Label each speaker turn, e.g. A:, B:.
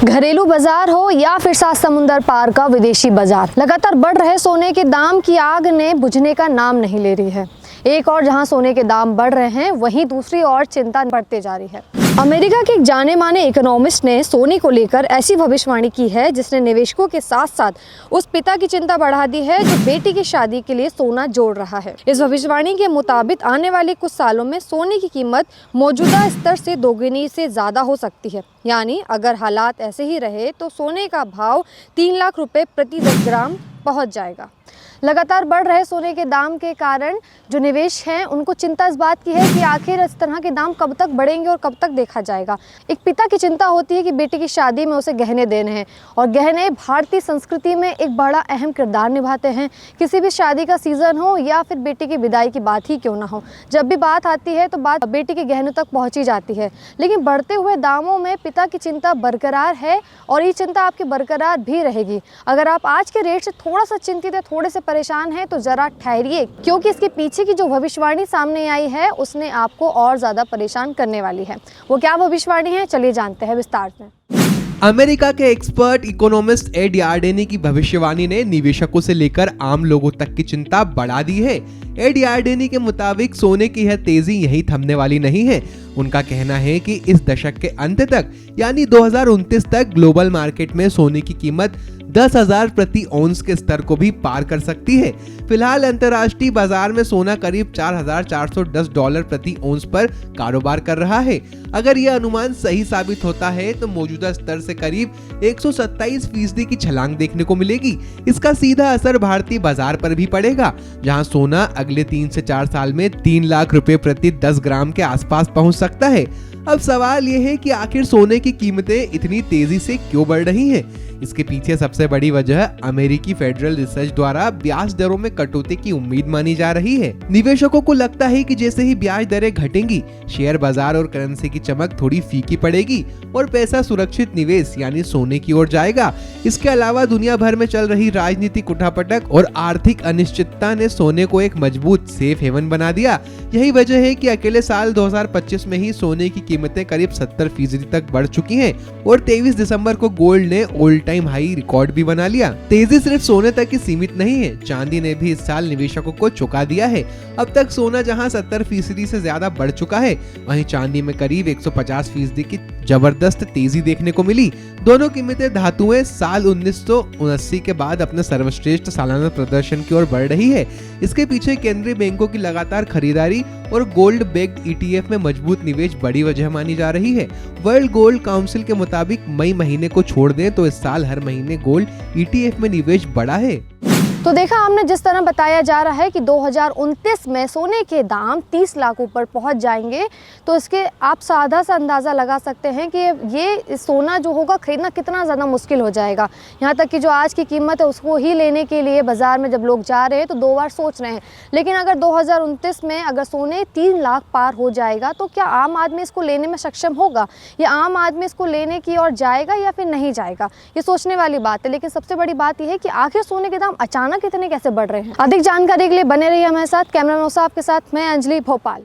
A: घरेलू बाजार हो या फिर सात समुंदर पार का विदेशी बाजार, लगातार बढ़ रहे सोने के दाम की आग ने बुझने का नाम नहीं ले रही है। एक और जहां सोने के दाम बढ़ रहे हैं, वहीं दूसरी ओर चिंता बढ़ती जा रही है। अमेरिका के एक जाने माने इकोनॉमिस्ट ने सोने को लेकर ऐसी भविष्यवाणी की है जिसने निवेशकों के साथ साथ उस पिता की चिंता बढ़ा दी है जो बेटी की शादी के लिए सोना जोड़ रहा है। इस भविष्यवाणी के मुताबिक आने वाले कुछ सालों में सोने की कीमत मौजूदा स्तर से दोगुनी से ज़्यादा हो सकती है। यानी अगर हालात ऐसे ही रहे तो सोने का भाव 3 लाख रुपए प्रति 10 ग्राम पहुँच जाएगा। लगातार बढ़ रहे सोने के दाम के कारण जो निवेश हैं उनको चिंता इस बात की है कि आखिर इस तरह के दाम कब तक बढ़ेंगे और कब तक देखा जाएगा। एक पिता की चिंता होती है कि बेटी की शादी में उसे गहने देने हैं, और गहने भारतीय संस्कृति में एक बड़ा अहम किरदार निभाते हैं। किसी भी शादी का सीज़न हो या फिर बेटी की विदाई की बात ही क्यों ना हो, जब भी बात आती है तो बात बेटी के गहनों तक पहुँची जाती है। लेकिन बढ़ते हुए दामों में पिता की चिंता बरकरार है और ये चिंता आपकी बरकरार भी रहेगी। अगर आप आज के रेट से थोड़ा सा चिंतित है, थोड़े से परेशान है, तो जरा ठहरिए, क्योंकि इसके पीछे की जो भविष्यवाणी सामने आई है उसने आपको और ज्यादा परेशान करने वाली है। वो क्या भविष्यवाणी है, चलिए जानते हैं विस्तार में।
B: अमेरिका के एक्सपर्ट इकोनॉमिस्ट एड यार्डेनी की भविष्यवाणी ने निवेशकों से लेकर आम लोगों तक की चिंता बढ़ा दी है। एड यार्डेनी के मुताबिक सोने की यह तेजी यही थमने वाली नहीं है। उनका कहना है कि इस दशक के अंत तक यानी 2029 तक ग्लोबल मार्केट में सोने की कीमत 10,000 प्रति औंस के स्तर को भी पार कर सकती है। फिलहाल अंतर्राष्ट्रीय बाजार में सोना करीब $4,410 प्रति औंस पर कारोबार कर रहा है। अगर यह अनुमान सही साबित होता है तो मौजूदा स्तर से करीब 127% की छलांग देखने को मिलेगी। इसका सीधा असर भारतीय बाजार पर भी पड़ेगा, जहां सोना अगले 3 से 4 साल में 3 लाख रुपए प्रति 10 ग्राम के आसपास पहुंच सकता है। अब सवाल यह है कि आखिर सोने की कीमतें इतनी तेजी से क्यों बढ़ रही हैं? इसके पीछे सबसे बड़ी वजह अमेरिकी फेडरल रिजर्व द्वारा ब्याज दरों में कटौती की उम्मीद मानी जा रही है। निवेशकों को लगता है कि जैसे ही ब्याज दरें घटेंगी, शेयर बाजार और करेंसी की चमक थोड़ी फीकी पड़ेगी और पैसा सुरक्षित निवेश यानी सोने की ओर जाएगा। इसके अलावा दुनिया भर में चल रही राजनीतिक उठापटक और आर्थिक अनिश्चितता ने सोने को एक मजबूत सेफ हेवन बना दिया। यही वजह है कि अकेले साल 2025 में ही सोने की कीमतें करीब 70% तक बढ़ चुकी हैं और 23 दिसंबर को गोल्ड ने ऑल टाइम हाई रिकॉर्ड भी बना लिया। तेजी सिर्फ सोने तक ही सीमित नहीं है, चांदी ने भी इस साल निवेशकों को चौंका दिया है। अब तक सोना जहां 70% से ज्यादा बढ़ चुका है, वहीं चांदी में करीब 150% की जबरदस्त तेजी देखने को मिली। दोनों कीमतें धातुएं साल 1979 के बाद अपने सर्वश्रेष्ठ सालाना प्रदर्शन की ओर बढ़ रही है। इसके पीछे केंद्रीय बैंकों की लगातार खरीदारी और गोल्ड बैक्ड ETF में मजबूत निवेश बड़ी वजह मानी जा रही है। वर्ल्ड गोल्ड काउंसिल के मुताबिक मई महीने को छोड़ दें तो इस साल हर महीने गोल्ड ETF में निवेश बढ़ा है।
A: तो देखा हमने, जिस तरह बताया जा रहा है कि 2029 में सोने के दाम 30 लाख ऊपर पहुंच जाएंगे, तो इसके आप साधा सा अंदाज़ा लगा सकते हैं कि ये सोना जो होगा खरीदना कितना ज़्यादा मुश्किल हो जाएगा। यहाँ तक कि जो आज की कीमत है उसको ही लेने के लिए बाज़ार में जब लोग जा रहे हैं तो 2 बार सोच रहे हैं। लेकिन अगर 2029 में अगर सोने 3 लाख पार हो जाएगा तो क्या आम आदमी इसको लेने में सक्षम होगा, या आम आदमी इसको लेने की ओर जाएगा या फिर नहीं जाएगा, ये सोचने वाली बात है। लेकिन सबसे बड़ी बात यह है कि आखिर सोने के दाम अचानक कितने कैसे बढ़ रहे हैं। अधिक जानकारी के लिए बने रहिए हमारे साथ। कैमरा मैन के साथ मैं अंजलि, भोपाल।